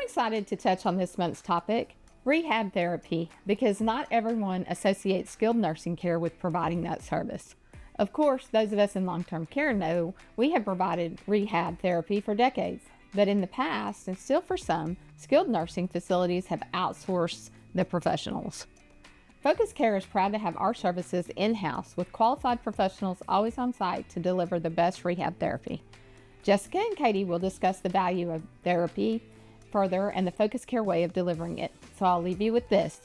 excited to touch on this month's topic, rehab therapy, because not everyone associates skilled nursing care with providing that service. Of course, those of us in long-term care know we have provided rehab therapy for decades, but in the past, and still for some, skilled nursing facilities have outsourced the professionals. Focus Care is proud to have our services in-house with qualified professionals always on site to deliver the best rehab therapy. Jessica and Katie will discuss the value of therapy further and the Focus Care way of delivering it. So I'll leave you with this.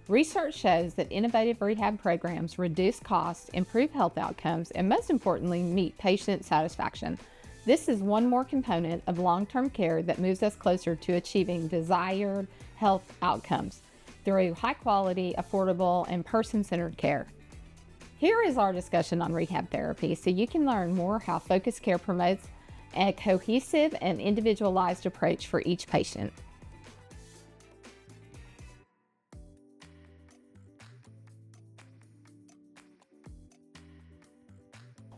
Research shows that innovative rehab programs reduce costs, improve health outcomes, and most importantly, meet patient satisfaction. This is one more component of long-term care that moves us closer to achieving desired health outcomes through high-quality, affordable, and person-centered care. Here is our discussion on rehab therapy so you can learn more how Focus Care promotes a cohesive and individualized approach for each patient.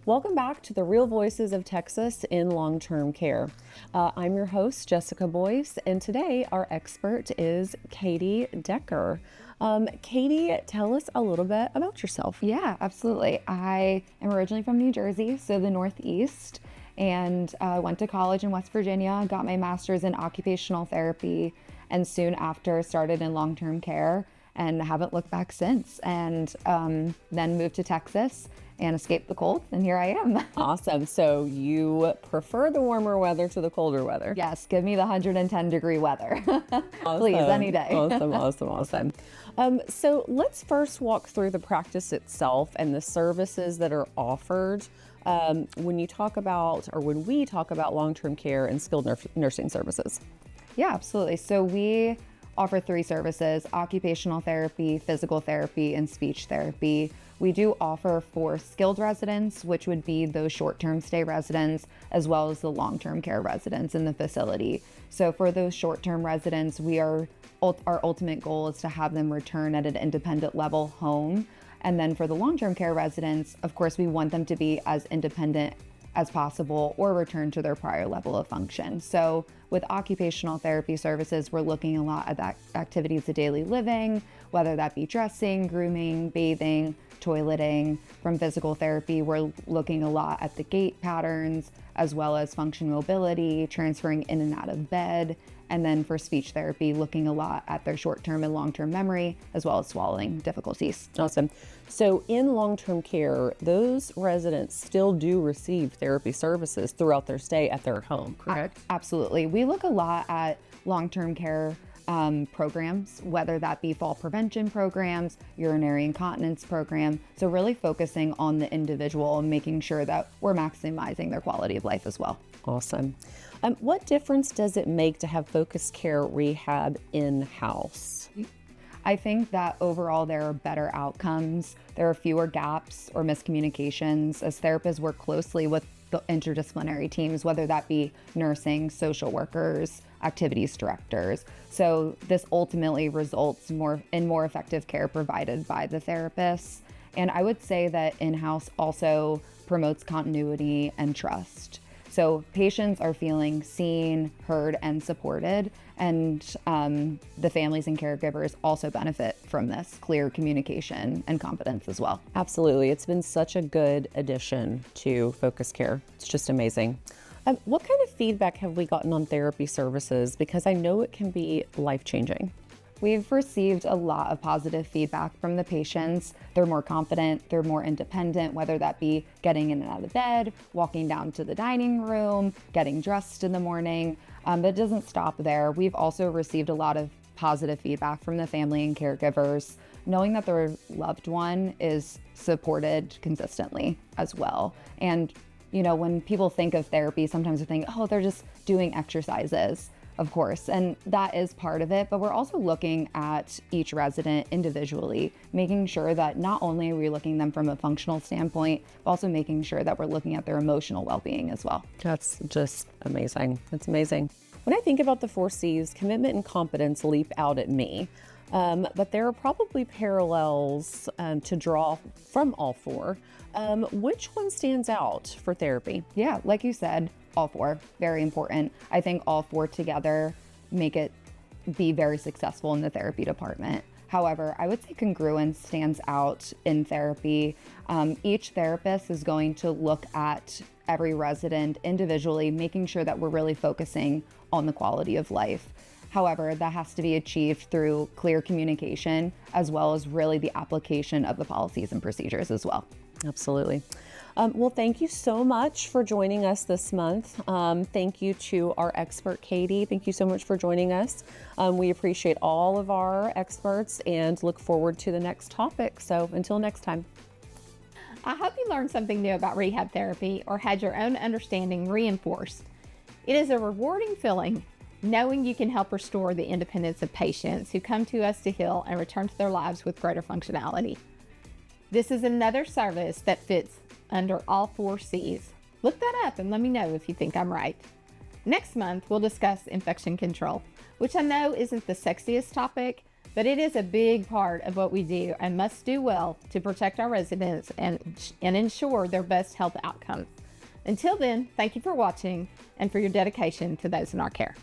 Welcome back to the Real Voices of Texas in Long-Term Care. I'm your host, Jessica Boyce, and today our expert is Katie Decker. Katie, tell us a little bit about yourself. Yeah, absolutely. I am originally from New Jersey, so the Northeast, and went to college in West Virginia, got my master's in occupational therapy, and soon after started in long-term care and haven't looked back since. And then moved to Texas and escaped the cold, and here I am. Awesome. So you prefer the warmer weather to the colder weather? Yes, give me the 110-degree weather. Awesome. Please, any day. Awesome. So let's first walk through the practice itself and the services that are offered when we talk about long-term care and skilled nursing services. Yeah, absolutely. So we offer 3 services: occupational therapy, physical therapy, and speech therapy. We do offer for skilled residents, which would be those short-term stay residents, as well as the long-term care residents in the facility. So for those short-term residents, our ultimate goal is to have them return at an independent level home. And then for the long-term care residents, of course, we want them to be as independent as possible or return to their prior level of function. So with occupational therapy services, we're looking a lot at activities of daily living, whether that be dressing, grooming, bathing, toileting. From physical therapy, we're looking a lot at the gait patterns, as well as function mobility, transferring in and out of bed. And then for speech therapy, looking a lot at their short-term and long-term memory, as well as swallowing difficulties. Awesome. So in long-term care, those residents still do receive therapy services throughout their stay at their home, correct? Absolutely. We look a lot at long-term care programs, whether that be fall prevention programs, urinary incontinence program. So really focusing on the individual and making sure that we're maximizing their quality of life as well. Awesome. What difference does it make to have Focus Care rehab in-house? I think that overall there are better outcomes. There are fewer gaps or miscommunications as therapists work closely with the interdisciplinary teams, whether that be nursing, social workers, activities directors. So this ultimately results in more effective care provided by the therapists. And I would say that in-house also promotes continuity and trust. So patients are feeling seen, heard, and supported, and the families and caregivers also benefit from this clear communication and confidence as well. Absolutely. It's been such a good addition to Focus Care. It's just amazing. What kind of feedback have we gotten on therapy services? Because I know it can be life-changing. We've received a lot of positive feedback from the patients. They're more confident, they're more independent, whether that be getting in and out of bed, walking down to the dining room, getting dressed in the morning. But it doesn't stop there. We've also received a lot of positive feedback from the family and caregivers, knowing that their loved one is supported consistently as well. And, you know, when people think of therapy, sometimes they think, oh, they're just doing exercises. Of course, and that is part of it, but we're also looking at each resident individually, making sure that not only are we looking at them from a functional standpoint, but also making sure that we're looking at their emotional well-being as well. That's just amazing. That's amazing. When I think about the 4 C's, commitment and competence leap out at me. But there are probably parallels to draw from all 4. Which one stands out for therapy? Yeah, like you said, all 4, very important. I think all 4 together make it be very successful in the therapy department. However, I would say congruence stands out in therapy. Each therapist is going to look at every resident individually, making sure that we're really focusing on the quality of life. However, that has to be achieved through clear communication, as well as really the application of the policies and procedures as well. Absolutely. Well, thank you so much for joining us this month. Thank you to our expert, Katie. Thank you so much for joining us. We appreciate all of our experts and look forward to the next topic. So until next time. I hope you learned something new about rehab therapy or had your own understanding reinforced. It is a rewarding feeling knowing you can help restore the independence of patients who come to us to heal and return to their lives with greater functionality. This is another service that fits under all 4 C's. Look that up and let me know if you think I'm right. Next month, we'll discuss infection control, which I know isn't the sexiest topic, but it is a big part of what we do and must do well to protect our residents and ensure their best health outcomes. Until then, thank you for watching and for your dedication to those in our care.